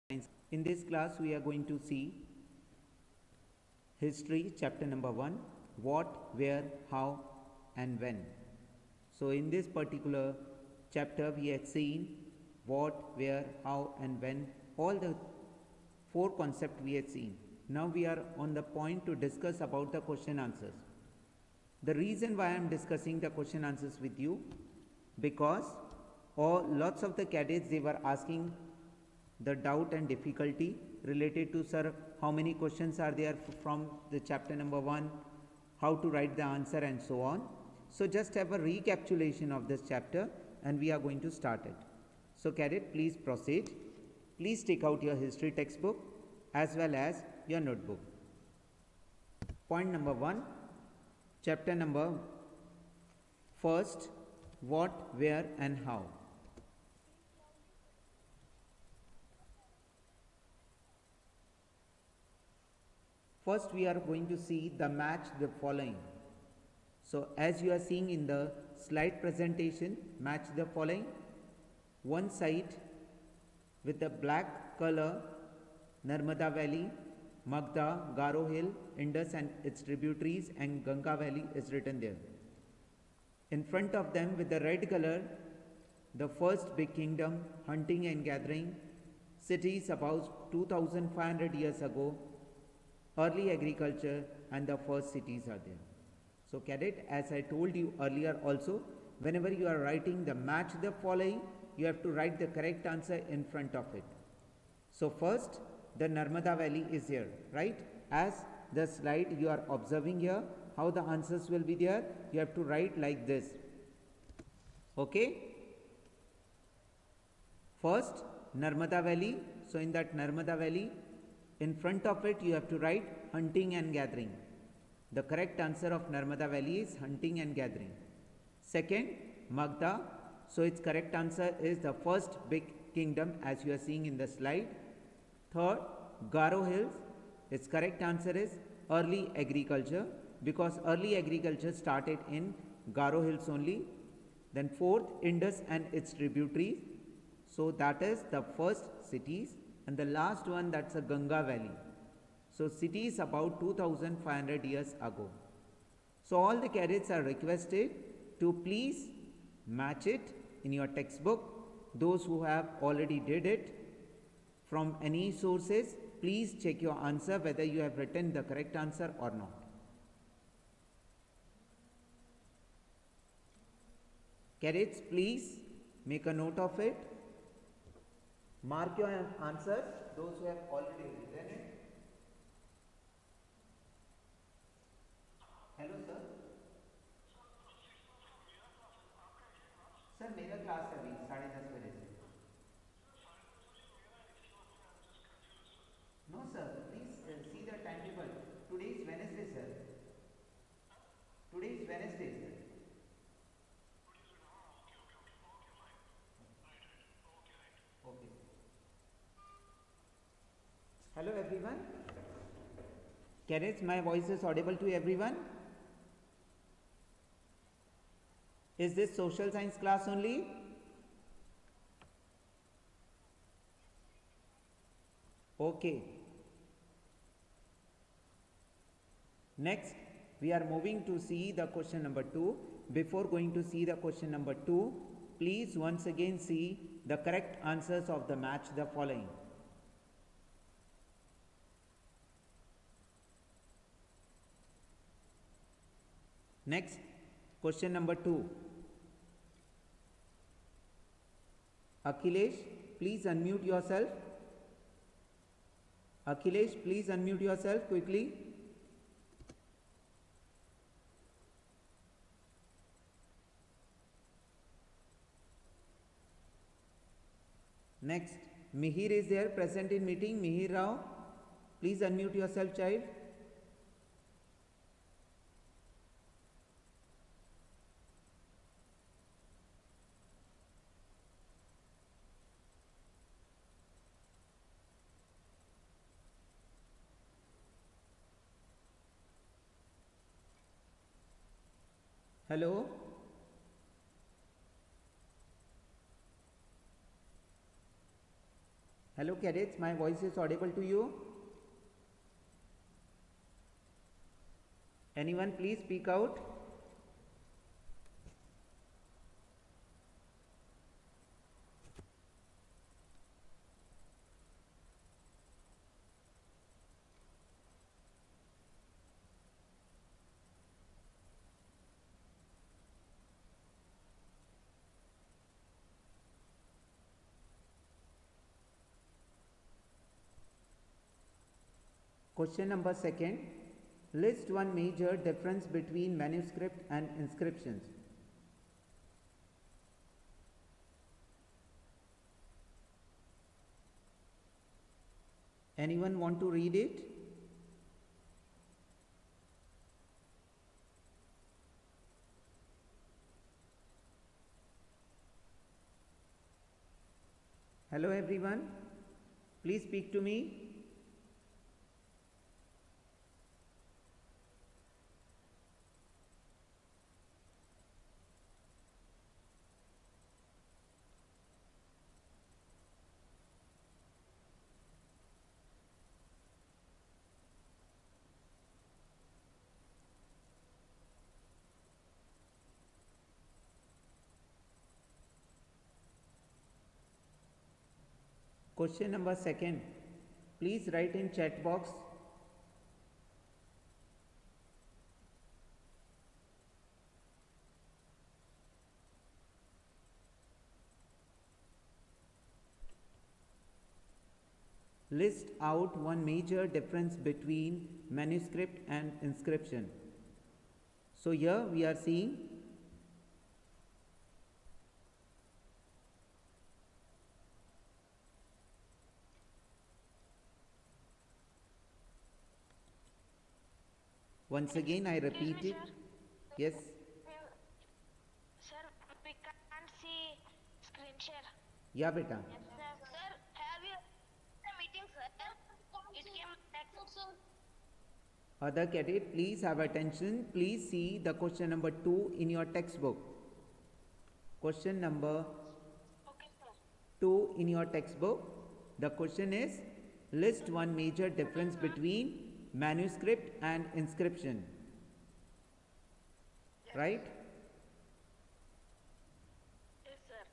Science. In this class, we are going to see History, chapter number 1, what, where, how, and when. So, in this particular chapter, we have seen what, where, how, and when, all the four concepts we have seen. Now, we are on the point to discuss about the question answers. The reason why I am discussing the question answers with you, because lots of the cadets, they were asking the doubt and difficulty related to, sir, how many questions are there from the chapter number 1, how to write the answer, and so on. So just have a recapitulation of this chapter and we are going to start it. So cadet, please proceed. Please take out your history textbook as well as your notebook. Point number 1, chapter number 1st, what, where, and how. First, we are going to see the match the following. So, as you are seeing in the slide presentation, match the following. One side with the black color, Narmada Valley, Magda, Garo Hill, Indus and its tributaries, and Ganga Valley is written there. In front of them with the red color, the first big kingdom, hunting and gathering, cities about 2500 years ago, early agriculture, and the first cities are there. So cadet, as I told you earlier also, whenever you are writing the match the following, you have to write the correct answer in front of it. So first, the Narmada Valley is here, right? As the slide you are observing here, how the answers will be there, you have to write like this. Okay? First, Narmada Valley. So in that Narmada Valley, in front of it you have to write hunting and gathering. The correct answer of Narmada Valley is hunting and gathering. Second, Magda. So its correct answer is the first big kingdom as you are seeing in the slide. Third, Garo Hills. Its correct answer is early agriculture, because early agriculture started in Garo Hills only. Then fourth, Indus and its tributaries. So that is the first cities. And the last one, that's a Ganga Valley. So cities about 2500 years ago. So all the cadets are requested to please match it in your textbook. Those who have already did it from any sources, please check your answer whether you have written the correct answer or not. Cadets, please make a note of it. Mark your answers, those who have already written it. Hello sir. Sir मेरा class है अभी 10:30 बजे से. No sir, please see the timetable. Today is Wednesday sir. Today is Wednesday sir. Okay. Hello everyone. Cadets, my voice is audible to everyone? Is this social science class only? Okay. Next, we are moving to see the question number 2. Before going to see the question number 2, please once again see the correct answers of the match the following. Next, question number 2. Akhilesh, please unmute yourself. Akhilesh, please unmute yourself quickly. Next, Mihir is there, present in meeting. Mihir Rao, please unmute yourself, child. Hello. Hello cadets, my voice is audible to you? Anyone please speak out? Question number 2. List one major difference between manuscript and inscriptions. Anyone want to read it? Hello everyone, please speak to me. Question number 2. Please write in chat box. List out one major difference between manuscript and inscription. So here we are seeing once again I repeat it. Yes. Sir, we can't see screen share. Yeah beta. Sir, have you the meeting, sir? It came next, sir. Other cadet, please have attention. Please see the question number 2 in your textbook. Question number Okay, sir. 2 in your textbook. The question is, list one major difference between manuscript and inscription. Right? Yes, sir.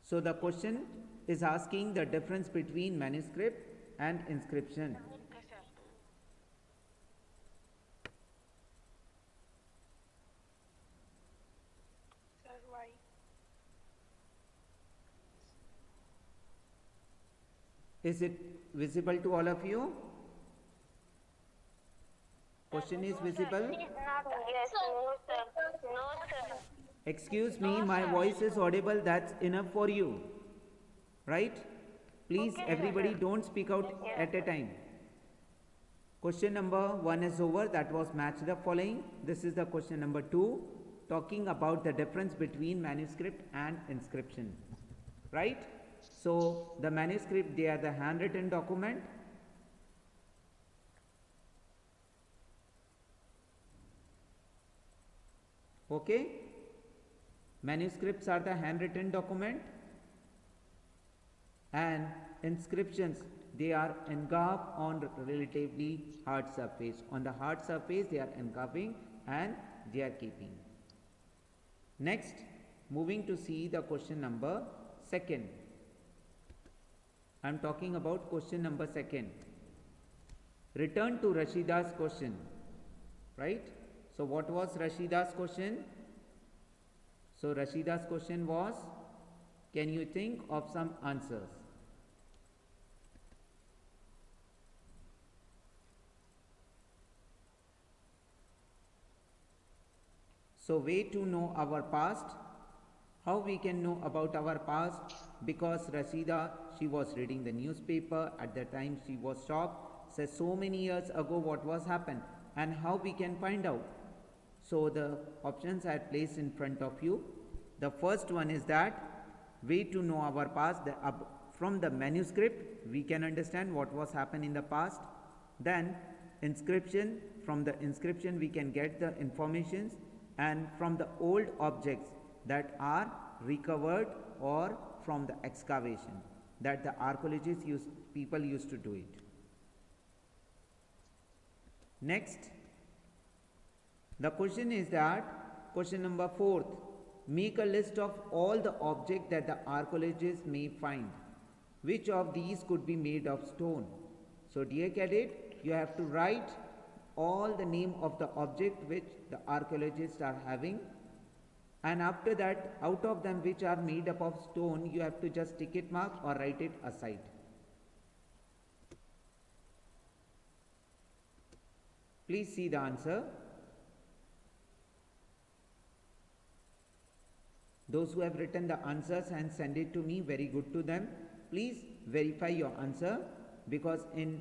So the question is asking the difference between manuscript and inscription. Okay, sir. Sir, why? Is it visible to all of you? Question is visible? Yes, no, sir. No, sir. Excuse me, my voice is audible, that's enough for you. Right? Please, everybody, don't speak out at a time. Question number 1 is over, that was match the following. This is the question number 2, talking about the difference between manuscript and inscription. Right? So, the manuscript, they are the handwritten document. Okay? Manuscripts are the handwritten document, and inscriptions, they are engraved on relatively hard surface. On the hard surface they are engraving and they are keeping. Next, moving to see the question number 2. I am talking about question number 2. Return to Rashida's question. Right? So what was Rashida's question? So Rashida's question was, can you think of some answers? So way to know our past. How we can know about our past? Because Rashida, she was reading the newspaper. At that time she was shocked. Says so many years ago what was happened, and how we can find out. So the options I placed in front of you. The first one is that way to know our past. From the manuscript we can understand what was happened in the past. Then inscription, from the inscription we can get the informations, and from the old objects that are recovered or from the excavation. that the archaeologists people used to do it. Next, the question is that, question number 4, make a list of all the objects that the archaeologists may find. Which of these could be made of stone? So dear cadet, you have to write all the name of the object which the archaeologists are having, and after that, out of them which are made up of stone, you have to just ticket mark or write it aside. Please see the answer. Those who have written the answers and send it to me, very good to them. Please verify your answer, because in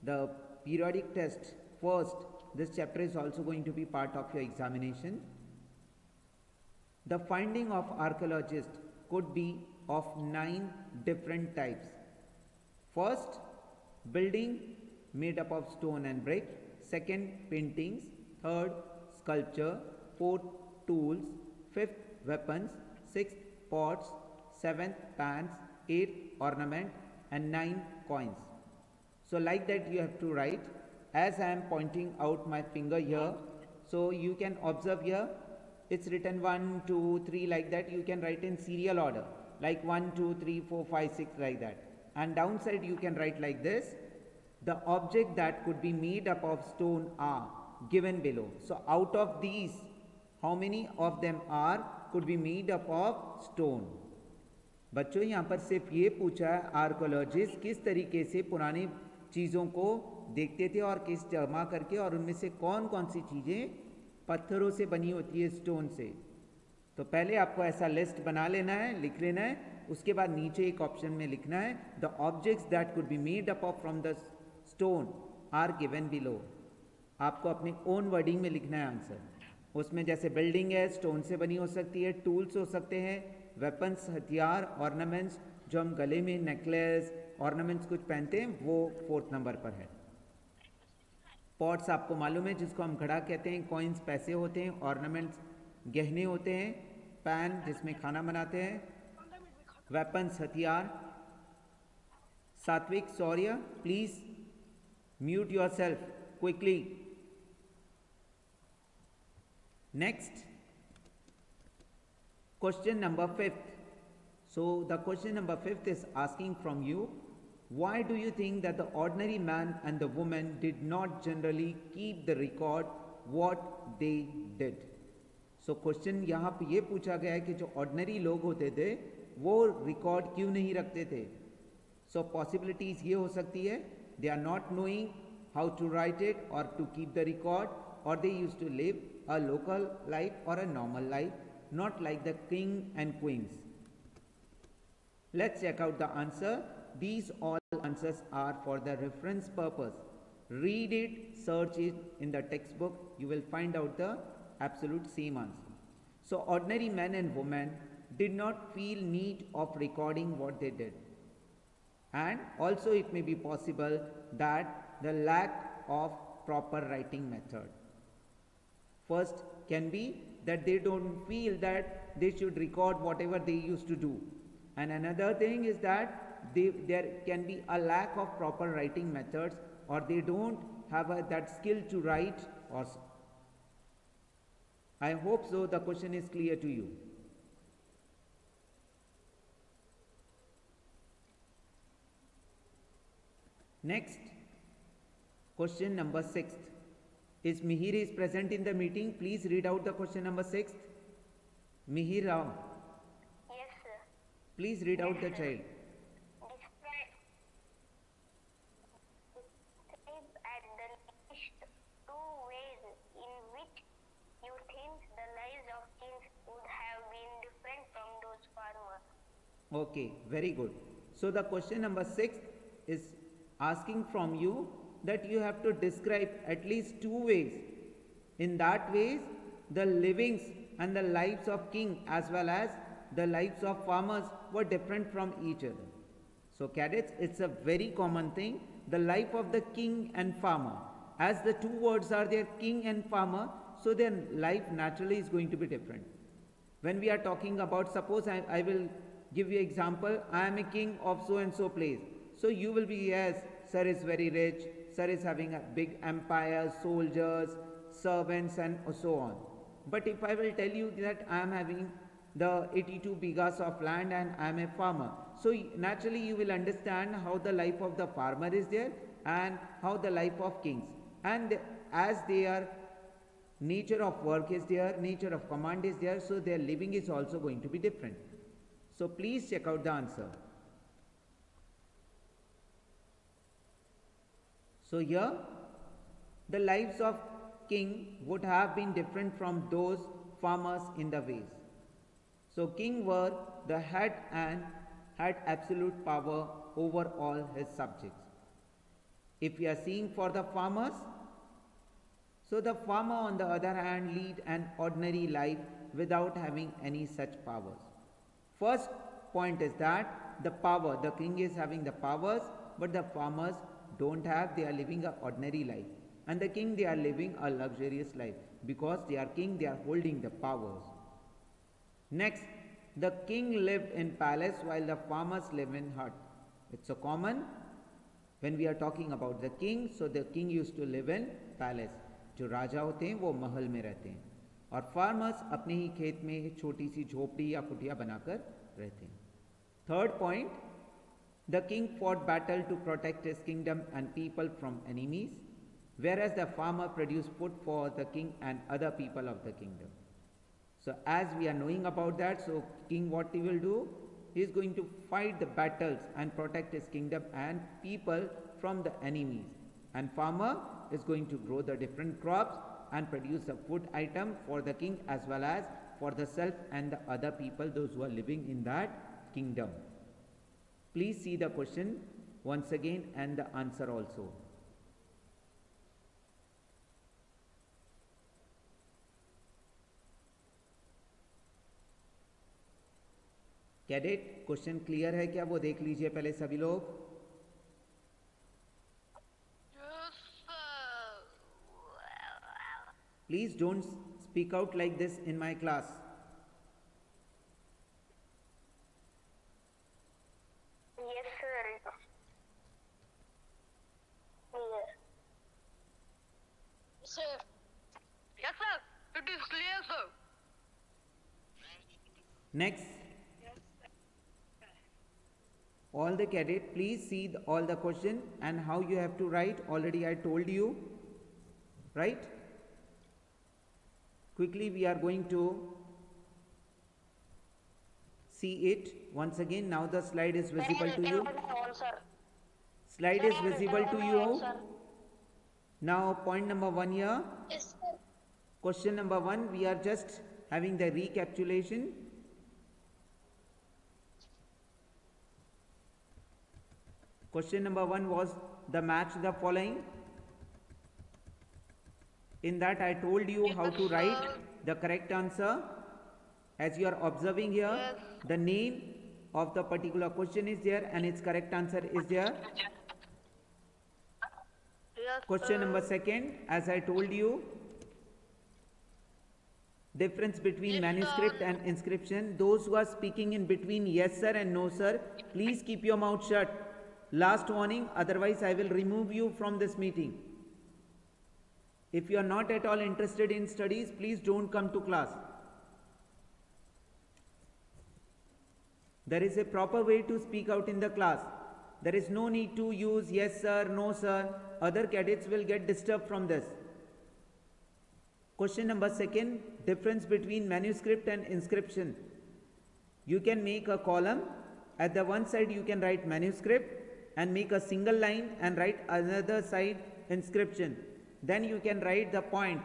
the periodic test first, this chapter is also going to be part of your examination. The finding of archaeologists could be of 9 different types. First, building made up of stone and brick. Second, paintings. Third, sculpture. Fourth, tools. Fifth, weapons. Sixth, pots. Seventh, pans. Eighth, ornament. And 9, coins. So like that you have to write. As I am pointing out my finger here, so you can observe here, it's written 1, 2, 3 like that. You can write in serial order, like 1, 2, 3, 4, 5, 6 like that. And downside you can write like this. The object that could be made up of stone are given below. So out of these, how many of them are could be made up of stone? बच्चों यहाँ पर सिर्फ ये पूछा है archaeologist किस तरीके से पुरानी चीज़ों को देखते थे और किस जमा करके, और उनमें से कौन कौन सी चीज़ें पत्थरों से बनी होती है, स्टोन से। तो पहले आपको ऐसा लिस्ट बना लेना है, लिख लेना है। उसके बाद नीचे एक ऑप्शन में लिखना है the objects that could be made up of from the stone are given below. आपको अपनी ओन वर्डिंग में लिखना है आंसर। उसमें जैसे बिल्डिंग है, स्टोन से बनी हो सकती है, टूल्स हो सकते हैं, वेपन्स हथियार, ऑर्नामेंट्स जो हम गले में नेकलेस ऑर्नामेंट्स कुछ पहनते हैं वो 4th नंबर पर है। पॉट्स आपको मालूम है जिसको हम घड़ा कहते हैं, कॉइन्स पैसे होते हैं, ऑर्नामेंट्स गहने होते हैं, पैन जिसमें खाना बनाते हैं, वेपन्स हथियार। सात्विक सौर्य, please mute yourself quickly. Next, question number 5th. So the question number 5th is asking from you, why do you think that the ordinary man and the woman did not generally keep the record what they did? So question यहाँ पे ये पूछा गया है कि जो ordinary लोग होते थे वो record क्यों नहीं रखते थे? So possibilities ये हो सकती है, they are not knowing how to write it or to keep the record, or they used to live a local life or a normal life, not like the king and queens. Let's check out the answer. These all answers are for the reference purpose. Read it, search it in the textbook, you will find out the absolute same answer. So ordinary men and women did not feel need of recording what they did. And also it may be possible that the lack of proper writing method. First can be that they don't feel that they should record whatever they used to do. And another thing is that there can be a lack of proper writing methods, or they don't have that skill to write. Or I hope so the question is clear to you. Next, question number 6th. Is Mihir is present in the meeting? Please read out the question number 6th. Mihir Rao. Yes, sir. Please read out the child. Describe at the least 2 ways in which you think the lives of kings would have been different from those farmers. Okay, very good. So the question number 6 is asking from you that you have to describe at least 2 ways. In that ways, the livings and the lives of king as well as the lives of farmers were different from each other. So cadets, it's a very common thing, the life of the king and farmer. As the 2 words are there, king and farmer, so their life naturally is going to be different. When we are talking about, suppose I will give you example, I am a king of so and so place. So you will be, yes, sir is very rich, sir is having a big empire, soldiers, servants and so on. But if I will tell you that I am having the 82 bighas of land and I am a farmer, so naturally you will understand how the life of the farmer is there and how the life of kings. And as their nature of work is there, nature of command is there, so their living is also going to be different. So please check out the answer. So here the lives of king would have been different from those farmers in the ways. So king were the head and had absolute power over all his subjects. If we are seeing for the farmers, so the farmer on the other hand lead an ordinary life without having any such powers. First point is that the power, the king is having the powers, but the farmers don't have, they are living an ordinary life. And the king, they are living a luxurious life because they are king, they are holding the powers. Next, the king lived in palace while the farmers live in hut. It's a common when we are talking about the king, so the king used to live in palace. जो राजा होते हैं वो महल में रहते हैं और farmers अपने ही खेत में एक छोटी सी झोपड़ी या कुटिया बनाकर रहते हैं. Third point, the king fought battle to protect his kingdom and people from enemies, whereas the farmer produced food for the king and other people of the kingdom. So as we are knowing about that, so king what he will do, he is going to fight the battles and protect his kingdom and people from the enemies, and farmer is going to grow the different crops and produce a food item for the king as well as for the self and the other people, those who are living in that kingdom. Please see the question once again and the answer also. Cadet, question clear है क्या? वो देख लीजिए पहले सभी लोग. Please don't speak out like this in my class. Yes, sir. Yes. Sir. Yes, sir. It is clear, sir. Next. All the cadet, please see all the question and how you have to write. Already I told you, right? Quickly we are going to see it once again. Now the slide is visible to you. Slide is visible to you. Now point number 1 here. Yes, sir. Question number 1, we are just having the recapitulation. Question number 1 was the match the following. In that I told you how to write the correct answer. As you are observing here, the name of the particular question is there and its correct answer is there. Yes, Question number 2, as I told you, difference between manuscript and inscription. Those who are speaking in between yes sir and no sir, please keep your mouth shut. Last warning, otherwise I will remove you from this meeting. If you are not at all interested in studies, please don't come to class. There is a proper way to speak out in the class. There is no need to use yes sir, no sir. Other cadets will get disturbed from this. Question number 2, difference between manuscript and inscription. You can make a column. At the one side you can write manuscript and make a single line and write another side inscription. Then you can write the point.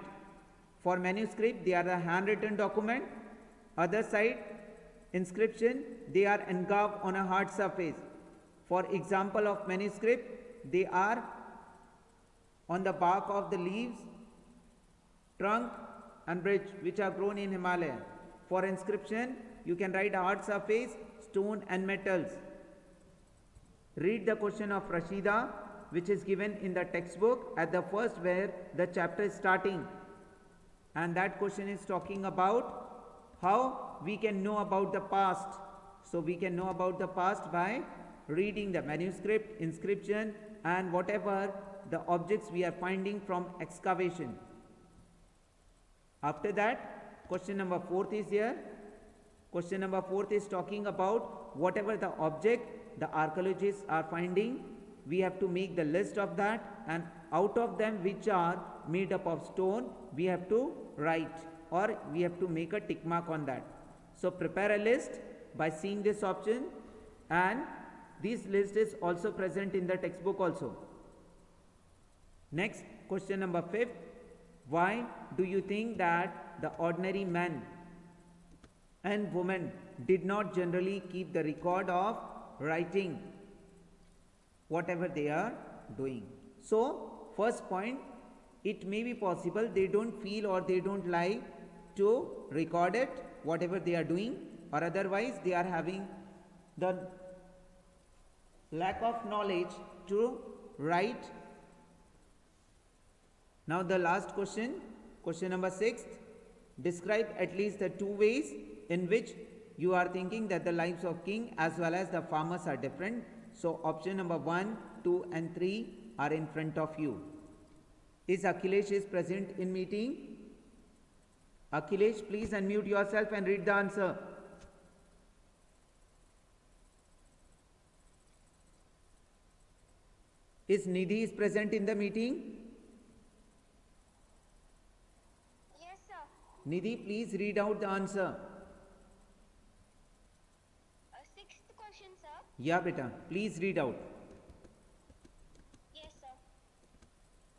For manuscript, they are a handwritten document. Other side, inscription, they are engraved on a hard surface. For example of manuscript, they are on the bark of the leaves, trunk and bridge which are grown in Himalaya. For inscription, you can write a hard surface, stone and metals. Read the question of Rashida, which is given in the textbook at the first where the chapter is starting, and that question is talking about how we can know about the past. So we can know about the past by reading the manuscript, inscription, and whatever the objects we are finding from excavation. After that, question number 4 is here. Question number 4 is talking about whatever the object the archaeologists are finding, we have to make the list of that, and out of them which are made up of stone, we have to write or we have to make a tick mark on that. So prepare a list by seeing this option, and this list is also present in the textbook also. Next, question number 5. Why do you think that the ordinary man and women did not generally keep the record of writing whatever they are doing? So, first point, it may be possible they don't feel or they don't like to record it, whatever they are doing, or otherwise they are having the lack of knowledge to write. Now the last question, question number 6. Describe at least the 2 ways in which you are thinking that the lives of king as well as the farmers are different. So option number 1, 2 and 3 are in front of you. Is Akhilesh is present in meeting? Akhilesh, please unmute yourself and read the answer. Is Nidhi is present in the meeting? Yes, sir. Nidhi, please read out the answer. Sixth question, sir. Yeah, beta, please read out. Yes, sir.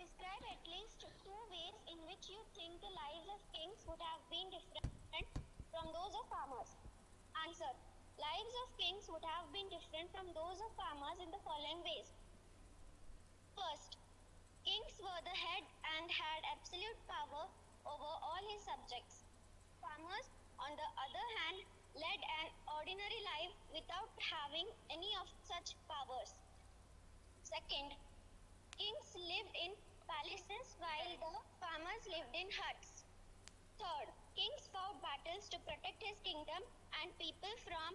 Describe at least 2 ways in which you think the lives of kings would have been different from those of farmers. Answer. Lives of kings would have been different from those of farmers in the following ways. First, kings were the head and had absolute power over all his subjects. Farmers, on the other hand, led an ordinary life without having any of such powers. Second, kings lived in palaces while the farmers lived in huts. Third, kings fought battles to protect his kingdom and people from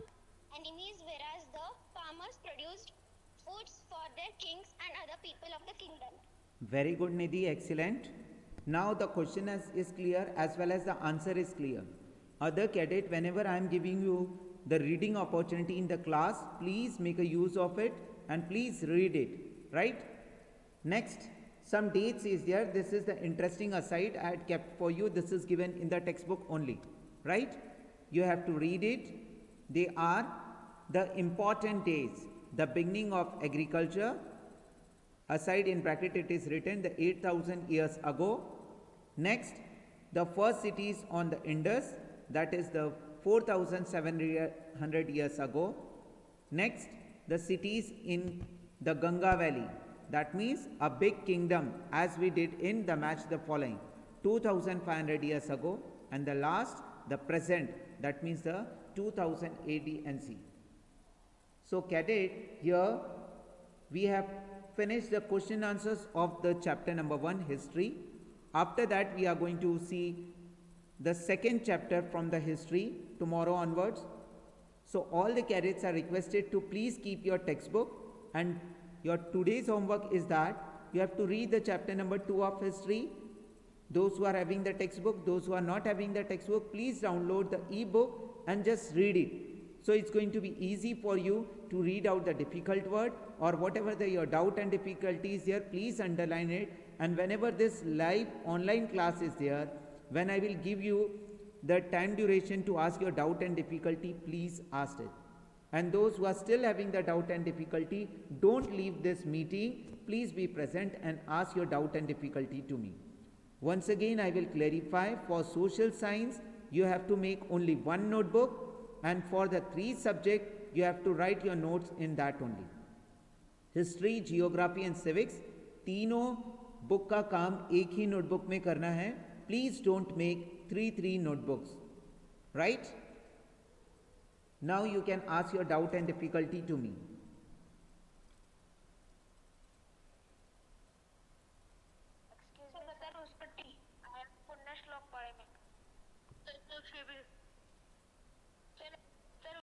enemies, whereas the farmers produced foods for their kings and other people of the kingdom. Very good, Nidhi, excellent. Now the question is clear as well as the answer is clear. Other cadet, whenever I am giving you the reading opportunity in the class, please make a use of it and please read it, right? Next, some dates is there. This is the interesting aside I had kept for you. This is given in the textbook only, right? You have to read it. They are the important days. The beginning of agriculture, aside in bracket it is written the 8,000 years ago. Next, the first cities on the Indus, that is the 4,700 years ago. Next, the cities in the Ganga Valley, that means a big kingdom as we did in the match the following, 2,500 years ago. And the last, the present, that means the 2000 AD NC. So cadet, here we have finished the question answers of the chapter number 1, history. After that we are going to see the second chapter from the history tomorrow onwards. So all the cadets are requested to please keep your textbook, and your today's homework is that you have to read the chapter number 2 of history. Those who are having the textbook, those who are not having the textbook, please download the e-book and just read it. So it's going to be easy for you to read out the difficult word, or whatever your doubt and difficulty is there, please underline it. And whenever this live online class is there, when I will give you the time duration to ask your doubt and difficulty, please ask it. And those who are still having the doubt and difficulty, don't leave this meeting. Please be present and ask your doubt and difficulty to me. Once again, I will clarify, for social science, you have to make only 1 notebook, and for the 3 subjects, you have to write your notes in that only. History, geography and civics, तीनों book का काम एक ही notebook में करना है. Please don't make 3 notebooks, right? Now you can ask your doubt and difficulty to me.